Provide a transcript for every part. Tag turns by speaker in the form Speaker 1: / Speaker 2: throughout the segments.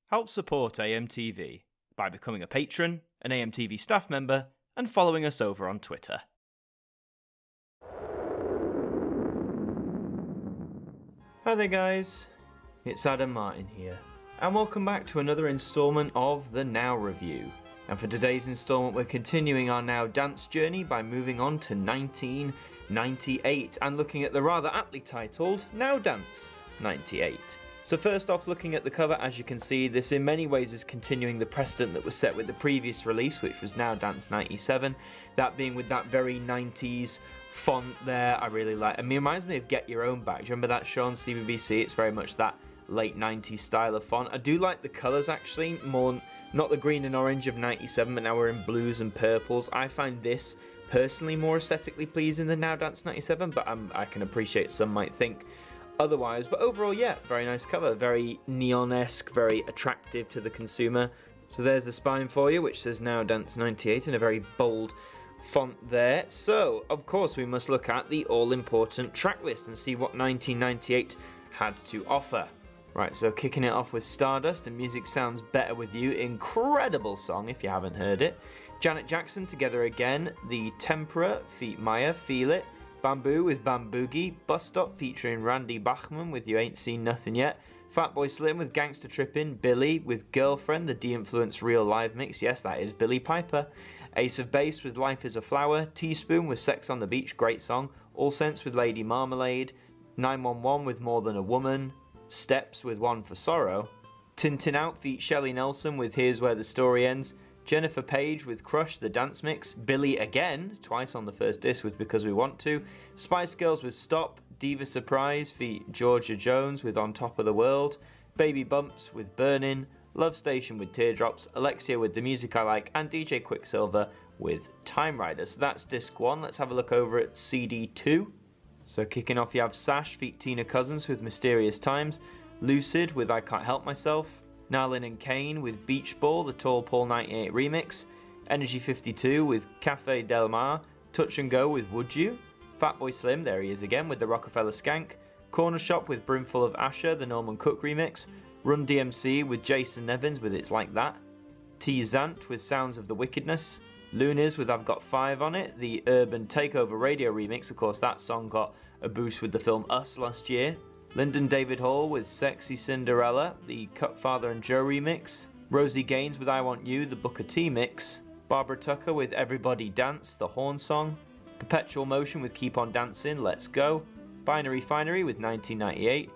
Speaker 1: Help support AMTV by becoming a patron, an AMTV staff member, and following us over on Twitter. Hi there guys, it's Adam Martin here, and welcome back to another instalment of the Now Review. And for today's instalment we're continuing our Now Dance journey by moving on to 1998 and looking at the rather aptly titled Now Dance 98. So first off, looking at the cover, as you can see, this in many ways is continuing the precedent that was set with the previous release, which was Now Dance 97, that being with that very 90s font there. I really like, I mean, it reminds me of Get Your Own Back. Do you remember that show on CBBC? It's very much that late 90s style of font. I do like the colours actually, more, not the green and orange of 97, but now we're in blues and purples. I find this personally more aesthetically pleasing than Now Dance 97, but I can appreciate some might think otherwise. But overall, yeah, very nice cover, very neon-esque, very attractive to the consumer. So there's the spine for you, which says Now Dance 98 in a very bold font there. So, of course, we must look at the all-important track list and see what 1998 had to offer. Right, so kicking it off with Stardust and Music Sounds Better With You, incredible song if you haven't heard it. Janet Jackson, Together Again, The Tempera, feat Maya, Feel It. Bamboo with Bamboogie, Bus Stop featuring Randy Bachman with You Ain't Seen Nothing Yet, Fatboy Slim with Gangsta Trippin', Billy with Girlfriend, the De-Influence Real Live mix, yes that is Billy Piper, Ace of Base with Life is a Flower, Teaspoon with Sex on the Beach, great song, All Sense with Lady Marmalade, 911 with More Than a Woman, Steps with One for Sorrow, Tintin Out feat Shelly Nelson with Here's Where the Story Ends, Jennifer Page with Crush, the dance mix, Billy Again, twice on the first disc with Because We Want To, Spice Girls with Stop, Diva Surprise feat Georgia Jones with On Top of the World, Baby Bumps with Burnin', Love Station with Teardrops, Alexia with The Music I Like, and DJ Quicksilver with Time Rider. So that's disc 1, let's have a look over at CD 2. So kicking off you have Sash feat Tina Cousins with Mysterious Times, Lucid with I Can't Help Myself, Nalin and Kane with Beach Ball, the Tall Paul 98 remix, Energy 52 with Cafe Del Mar, Touch and Go with Would You, Fatboy Slim, there he is again with the Rockefeller Skank, Corner Shop with Brimful of Asher, the Norman Cook remix, Run DMC with Jason Nevins with It's Like That, T Zant with Sounds of the Wickedness, Lunas with I've Got 5 on it, the Urban Takeover Radio remix, of course that song got a boost with the film Us last year, Lyndon David Hall with Sexy Cinderella, the Cutfather and Joe remix, Rosie Gaines with I Want You, the Booker T mix, Barbara Tucker with Everybody Dance, the Horn song, Perpetual Motion with Keep On Dancing, Let's Go, Binary Finery with 1998,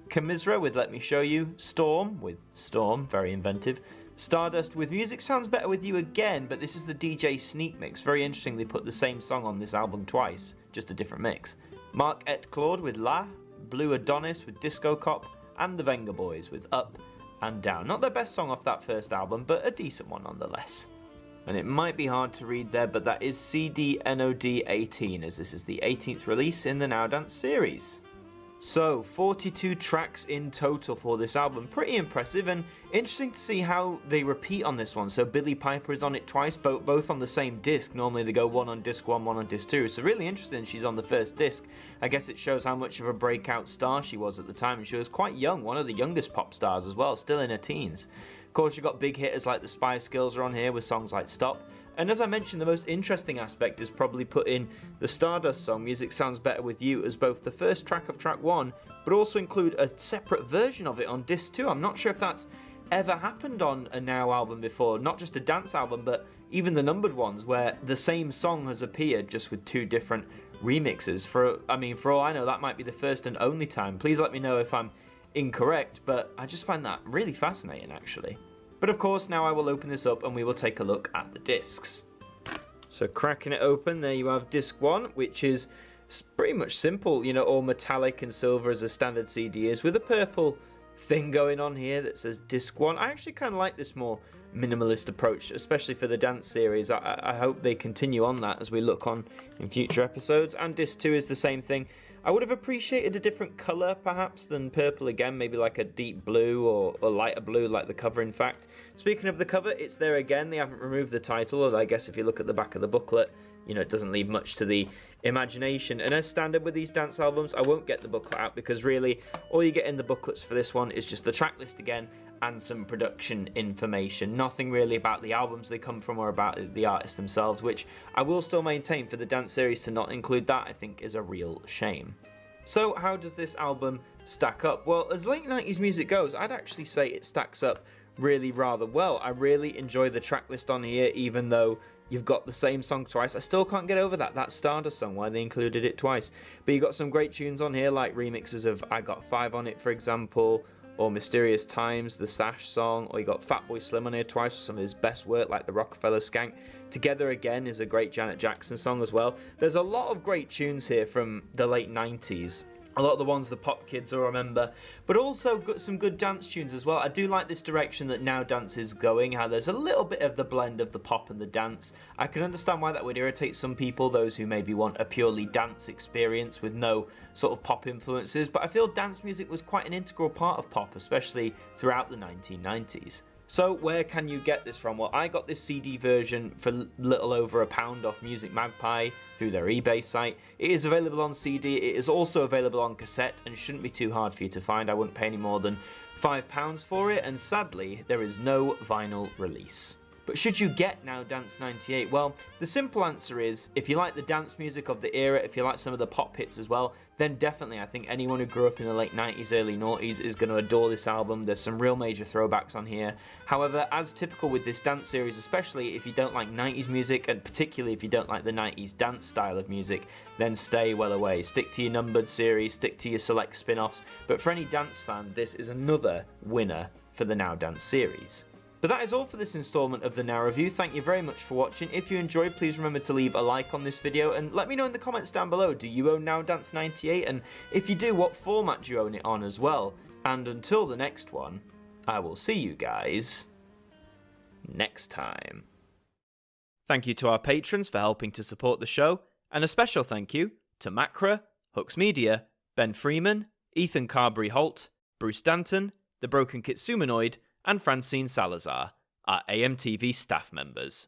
Speaker 1: Commisera with Let Me Show You, Storm with Storm, very inventive, Stardust with Music Sounds Better With You again, but this is the DJ Sneak mix, very interesting they put the same song on this album twice, just a different mix, Mark et Claude with La, Blue Adonis with Disco Cop, and the Venga Boys with Up and Down. Not their best song off that first album, but a decent one nonetheless. And it might be hard to read there, but that is CDNOD 18, as this is the 18th release in the Now Dance series. So, 42 tracks in total for this album. Pretty impressive and interesting to see how they repeat on this one. So Billie Piper is on it twice, both on the same disc. Normally they go one on disc 1, one on disc 2. So really interesting she's on the first disc. I guess it shows how much of a breakout star she was at the time. And she was quite young, one of the youngest pop stars as well, still in her teens. Of course, you've got big hitters like the Spice Girls are on here with songs like Stop. And as I mentioned, the most interesting aspect is probably putting the Stardust song, Music Sounds Better With You, as both the first track of track 1, but also include a separate version of it on disc 2. I'm not sure if that's ever happened on a Now album before, not just a dance album, but even the numbered ones, where the same song has appeared just with 2 different remixes. For all I know, that might be the first and only time. Please let me know if I'm incorrect, but I just find that really fascinating, actually. But of course, now I will open this up and we will take a look at the discs. So cracking it open, there you have disc 1, which is pretty much simple, you know, all metallic and silver as a standard CD is, with a purple thing going on here that says disc 1. I actually kind of like this more minimalist approach, especially for the dance series. I hope they continue on that as we look on in future episodes. And disc 2 is the same thing. I would have appreciated a different colour perhaps than purple again, maybe like a deep blue or lighter blue like the cover in fact. Speaking of the cover, it's there again, they haven't removed the title, although I guess if you look at the back of the booklet, you know, it doesn't leave much to the imagination. And as standard with these dance albums, I won't get the booklet out because really all you get in the booklets for this one is just the track list again and some production information. Nothing really about the albums they come from or about the artists themselves, which I will still maintain for the dance series to not include that, I think is a real shame. So how does this album stack up? Well, as late 90s music goes, I'd actually say it stacks up really rather well. I really enjoy the track list on here, even though you've got the same song twice. I still can't get over that Stardust song, why they included it twice. But you've got some great tunes on here, like remixes of I Got 5 on it, for example, or Mysterious Times, the Stash song, or you got Fatboy Slim on here twice for some of his best work, like the Rockefeller Skank. Together Again is a great Janet Jackson song as well. There's a lot of great tunes here from the late 90s. A lot of the ones the pop kids will remember, but also got some good dance tunes as well. I do like this direction that Now Dance is going, how there's a little bit of the blend of the pop and the dance. I can understand why that would irritate some people, those who maybe want a purely dance experience with no sort of pop influences, but I feel dance music was quite an integral part of pop, especially throughout the 1990s. So where can you get this from? Well, I got this CD version for little over £1 off Music Magpie through their eBay site. It is available on CD, it is also available on cassette, and shouldn't be too hard for you to find. I wouldn't pay any more than £5 for it, and sadly, there is no vinyl release. But should you get Now Dance 98? Well, the simple answer is, if you like the dance music of the era, if you like some of the pop hits as well, then definitely I think anyone who grew up in the late 90s, early noughties is going to adore this album. There's some real major throwbacks on here. However, as typical with this dance series, especially if you don't like 90s music, and particularly if you don't like the 90s dance style of music, then stay well away. Stick to your numbered series, stick to your select spin-offs, but for any dance fan, this is another winner for the Now Dance series. But that is all for this installment of the Now Review. Thank you very much for watching. If you enjoyed, please remember to leave a like on this video and let me know in the comments down below, do you own Now Dance 98? And if you do, what format do you own it on as well? And until the next one, I will see you guys next time. Thank you to our patrons for helping to support the show, and a special thank you to Macra, Hooks Media, Ben Freeman, Ethan Carberry-Holt, Bruce Danton, The Broken Kitsumanoid, and Francine Salazar, our AMTV staff members.